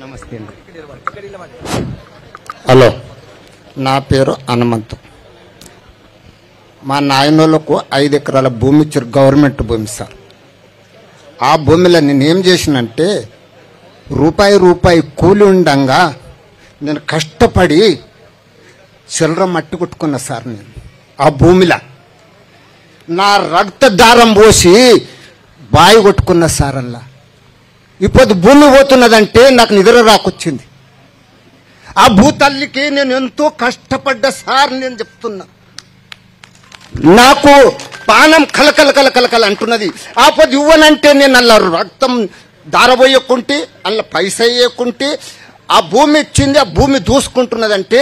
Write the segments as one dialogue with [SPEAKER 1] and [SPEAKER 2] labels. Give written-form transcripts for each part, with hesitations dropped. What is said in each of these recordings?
[SPEAKER 1] నమస్తే. హలో, నా పేరు హనుమంతు. మా నాయనోళ్ళకు 5 ఎకరాల భూమి ఇచ్చారు, గవర్నమెంట్ భూమి సార్. ఆ భూమిలో నేనేం చేసినంటే రూపాయి కూలి ఉండంగా నేను కష్టపడి చిల్లర మట్టి కొట్టుకున్నా సార్. నేను ఆ భూమిలో నా రక్తదారం పోసి బాయి కొట్టుకున్నా సార్. అలా ఇప్పుడు భూమి పోతున్నదంటే నాకు నిద్ర రాకొచ్చింది. ఆ భూతల్లికి నేను ఎంతో కష్టపడ్డా సార్. నేను చెప్తున్నా, నాకు పానం కలకల అంటున్నది. ఆ పొద్దు ఇవ్వనంటే నేను అలా రక్తం దారబోయకుంటే అలా పైస వేయకుంటే ఆ భూమి ఇచ్చింది, ఆ భూమి దూసుకుంటున్నదంటే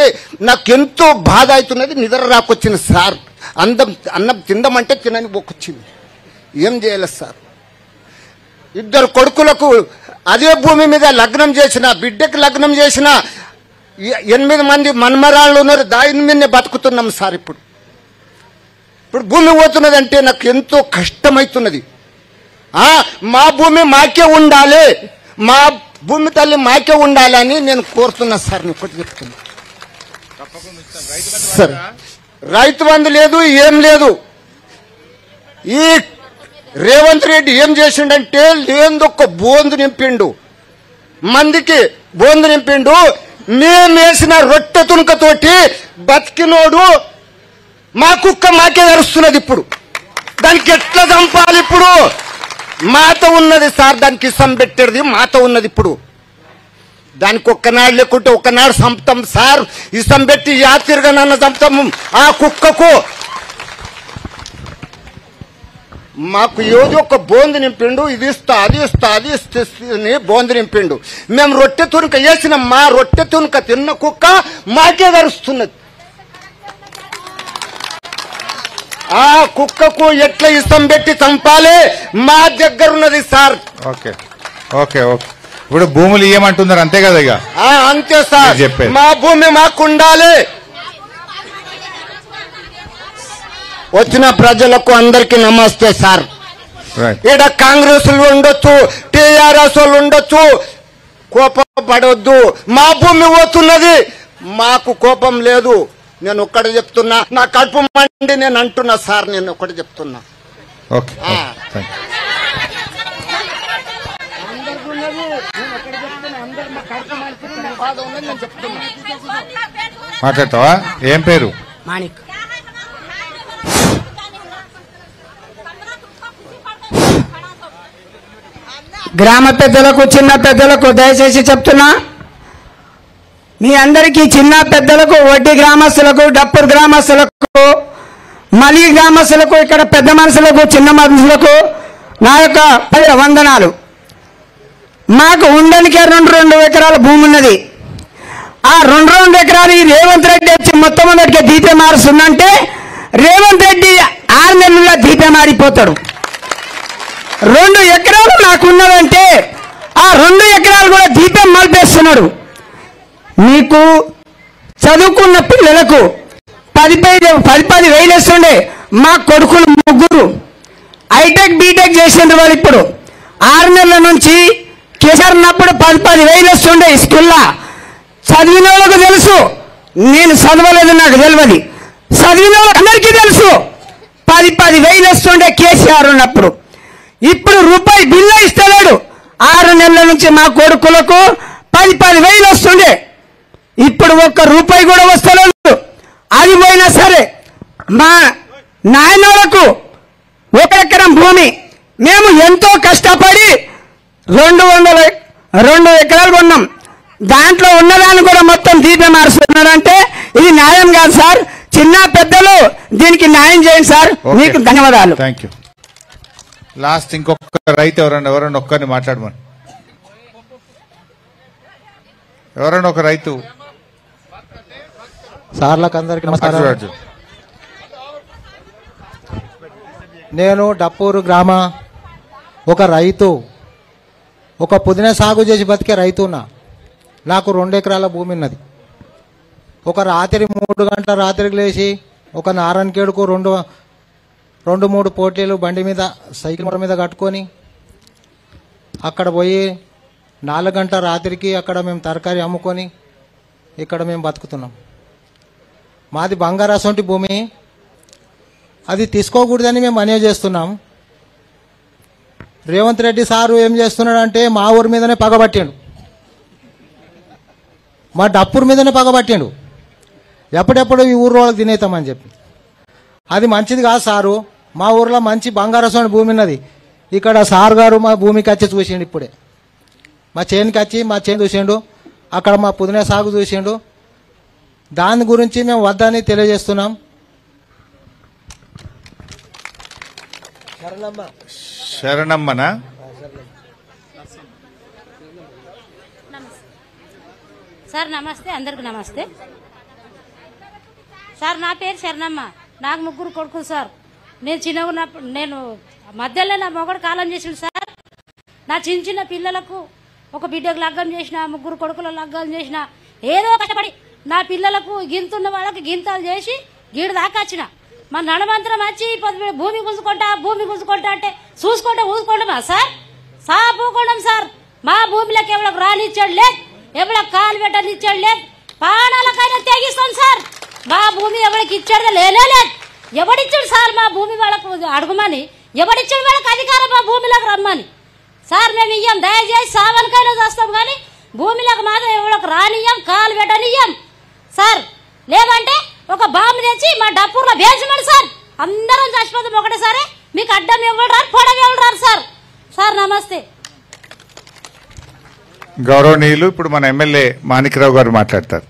[SPEAKER 1] నాకు ఎంతో బాధ అవుతున్నది. నిద్ర రాకొచ్చింది సార్. అన్నం తిందామంటే తినని పోకొచ్చింది. ఏం చేయాలి సార్? 2 కొడుకులకు అదే భూమి మీద లగ్నం చేసిన, బిడ్డకి లగ్నం చేసిన 8 మంది మన్మరాళ్ళు ఉన్నారు. దాని మీదనే బతుకుతున్నాం సార్. ఇప్పుడు భూమి పోతున్నదంటే నాకు ఎంతో కష్టమవుతున్నది. మా భూమి మాకే ఉండాలి, మా భూమి తల్లి మాకే ఉండాలని నేను కోరుతున్నా సార్. నేను ఒకటి చెప్తున్నా సార్, రైతు బంధు లేదు, ఏం లేదు. ఈ రేవంత్ రెడ్డి ఏం చేసిండంటే లేదొక్క బోందు నింపిండు, మందికి బోందు నింపిండు. మేమేసిన రొట్టె తునకతోటి బతికినోడు మా కుక్క మాకే అరుస్తున్నది. ఇప్పుడు దానికి ఎట్లా చంపాలి? ఇప్పుడు మాత ఉన్నది సార్, దానికి ఇసం పెట్టేది మాత ఉన్నది. ఇప్పుడు దానికి ఒక్కనాడు లేకుంటే ఒక్కనాడు చంపుతాం సార్. ఇసం పెట్టి యాత్రిగా నన్ను చంపుతాము. ఆ కుక్కకు మాకు ఏదో ఒక బోందు నింపిండు, ఇది ఇస్తా అది ఇస్తా అది ఇస్తే బోందు నింపిండు. మేము రొట్టె తునక వేసిన మా రొట్టె తునక తిన్న కుక్క మాకే గరుస్తున్నది. ఆ కుక్కకు ఎట్లా ఇష్టం పెట్టి చంపాలి మా దగ్గర ఉన్నది సార్.
[SPEAKER 2] Okay okay okay. ఇప్పుడు భూములు ఇయ్యమంటున్నారు అంతే కదా? ఇక
[SPEAKER 1] అంతే సార్, మా భూమి మాకు ఉండాలి. వచ్చిన ప్రజలకు అందరికీ నమస్తే సార్. ఈడ కాంగ్రెస్ ఉండొచ్చు, టీఆర్ఎస్ వాళ్ళు ఉండొచ్చు, కోపపడొద్దు. మా భూమి పోతున్నది, మాకు కోపం లేదు. నేను ఒక్కటి చెప్తున్నా, నా కడుపు మండి నేను అంటున్నా సార్. నేను ఒకటి చెప్తున్నా.
[SPEAKER 2] మాట్లాడతావా? ఏం పేరు?
[SPEAKER 3] మాణిక్. గ్రామ పెద్దలకు, చిన్న పెద్దలకు దయచేసి చెప్తున్నా, మీ అందరికీ, చిన్న పెద్దలకు, వడ్డీ గ్రామస్తులకు, డప్పూర్ గ్రామస్తులకు, మలి గ్రామస్తులకు, ఇక్కడ పెద్ద మనుషులకు, చిన్న మనుషులకు నా యొక్క వందనాలు. మాకు ఉండనికే 2 ఎకరాల భూమి ఉన్నది. ఆ 2 ఎకరాలు ఈ రేవంత్ రెడ్డి వచ్చి మొట్టమొదటిగా దీపే మారుస్తుందంటే రేవంత్ రెడ్డి 6 నెలల్లో దీపే మారిపోతాడు. 2 ఎకరాలు నాకున్నదంటే ఆ 2 ఎకరాలు కూడా దీపం మలిపేస్తున్నాడు. మీకు చదువుకున్న పిల్లలకు 10 వేలు వేస్తుండే. మా కొడుకులు 3 హైటెక్ బీటెక్ చేసిండ్రు. వాళ్ళు ఇప్పుడు 6 నెలల నుంచి కేసీఆర్ ఉన్నప్పుడు 10 వేలు వస్తుండే స్కూల్లో. చదివిన వాళ్ళకు తెలుసు, నేను చదవలేదు, నాకు తెలియదు. చదివిన వాళ్ళకి అందరికీ తెలుసు 10 వేలు వస్తుండే కేసీఆర్ ఉన్నప్పుడు. ఇప్పుడు రూపాయి బిల్లు ఇస్తలేడు. 6 నెలల నుంచి మా కొడుకులకు 10 వేలు వస్తుండే. ఇప్పుడు ₹1 కూడా వస్తలేదు. అది పోయినా సరే మా నాయనోళ్లకు 1 ఎకరం భూమి మేము ఎంతో కష్టపడి 2 ఎకరాలు కొన్నాం. దాంట్లో ఉన్నదాన్ని కూడా మొత్తం దీపం మారుస్తున్నారంటే ఇది న్యాయం కాదు సార్. చిన్న పెద్దలు దీనికి న్యాయం చేయండి సార్. మీకు ధన్యవాదాలు.
[SPEAKER 2] Thank you. లాస్ట్ ఇంకొక రైతు ఎవరన్నా ఒక్కరిని మాట్లాడమని. ఎవరన్నా ఒక రైతు.
[SPEAKER 4] సార్లకు అందరికీ నమస్కారం. నేను డప్పూరు గ్రామ ఒక రైతు, ఒక పుదీనా సాగు చేసి బతికే రైతున్నా. నాకు 2 ఎకరాల భూమి ఉన్నది. ఒక రాత్రి 3 గంటల రాత్రికి లేచి ఒక నారాయణఖేడ్కు రెండు మూడు పోటీలు బండి మీద సైకిల్ మీద కట్టుకొని అక్కడ పోయి 4 గంటల రాత్రికి అక్కడ మేము తరకారీ అమ్ముకొని ఇక్కడ మేము బతుకుతున్నాం. మాది బంగారాసంటి భూమి, అది తీసుకోకూడదని మేము మనవి చేస్తున్నాం. రేవంత్ రెడ్డి సారు ఏం చేస్తున్నాడంటే మా ఊరి మీదనే పగబట్టిండు, మా డప్పూరు మీదనే పగబట్టిండు. ఎప్పుడెప్పుడు ఈ ఊరు వాళ్ళకి తినేతామని చెప్పి అది మంచిది కాదు సారు. మా ఊర్లో మంచి బంగారసోని భూమి ఉన్నది. ఇక్కడ సార్ గారు మా భూమికి వచ్చి చూసిండు, ఇప్పుడే మా చేనుకి వచ్చి మా చేను చూసిండు, అక్కడ మా పుదీనా సాగు చూసిండు. దాని గురించి మేము వద్దని తెలియజేస్తున్నాం.
[SPEAKER 2] శరణమ్మనా?
[SPEAKER 5] సార్ నమస్తే, అందరికి నమస్తే సార్. నా పేరు శరణమ్మ, నాకు 3 కొడుకులు సార్. నేను చిన్నగా ఉన్నప్పుడు నేను మధ్యలో నా మొగడు కాలం చేసిండు సార్. నా చిన్న పిల్లలకు ఒక బిడ్డకు లగ్గం చేసిన, 3 కొడుకుల లగ్గం చేసిన, ఏదో కష్టపడి నా పిల్లలకు గింతున్న వాళ్ళకి గింతాలు చేసి గీడు దాకా వచ్చిన. మా నడమంతరం వచ్చి భూమి గుంజుకుంటా అంటే చూసుకుంటా ఊసుకుంటామా సార్? సాపుకుంటాం సార్. మా భూమిలోకి ఎవరికి రానిచ్చాడు లేదు, ఎవరికి కాలు పెట్టనిచ్చాడు లేదు, ప్రాణాలకైనా తెగిస్తాం సార్. మా భూమి ఎవరికి ఇచ్చాడు లేదు. ఎవడిచ్చాడు సార్ మా భూమి వాళ్ళకు అడుగుమని? ఎవడిచ్చాడు వాళ్ళకి అధికారం మా భూమిలోకి రమ్మని? సార్ మేము ఇయ్యం, దయచేసి సావనికైనా చేస్తాం, కానీ భూమిలోకి మాత్రం ఎవరికి రానియ్యం, కాలు పెట్టనియ్యం సార్. లేదంటే ఒక బాంబు తెచ్చి మా డప్పూర్లో వేల్చమని సార్. అందరం చచ్చిపోతాం ఒకటేసారి. మీకు అడ్డం ఎవరు రారు, పొడవ ఎవరు రారు సార్. సార్ నమస్తే.
[SPEAKER 2] గౌరవనీయులు ఇప్పుడు మన ఎమ్మెల్యే మాణిక్రావు గారు మాట్లాడతారు.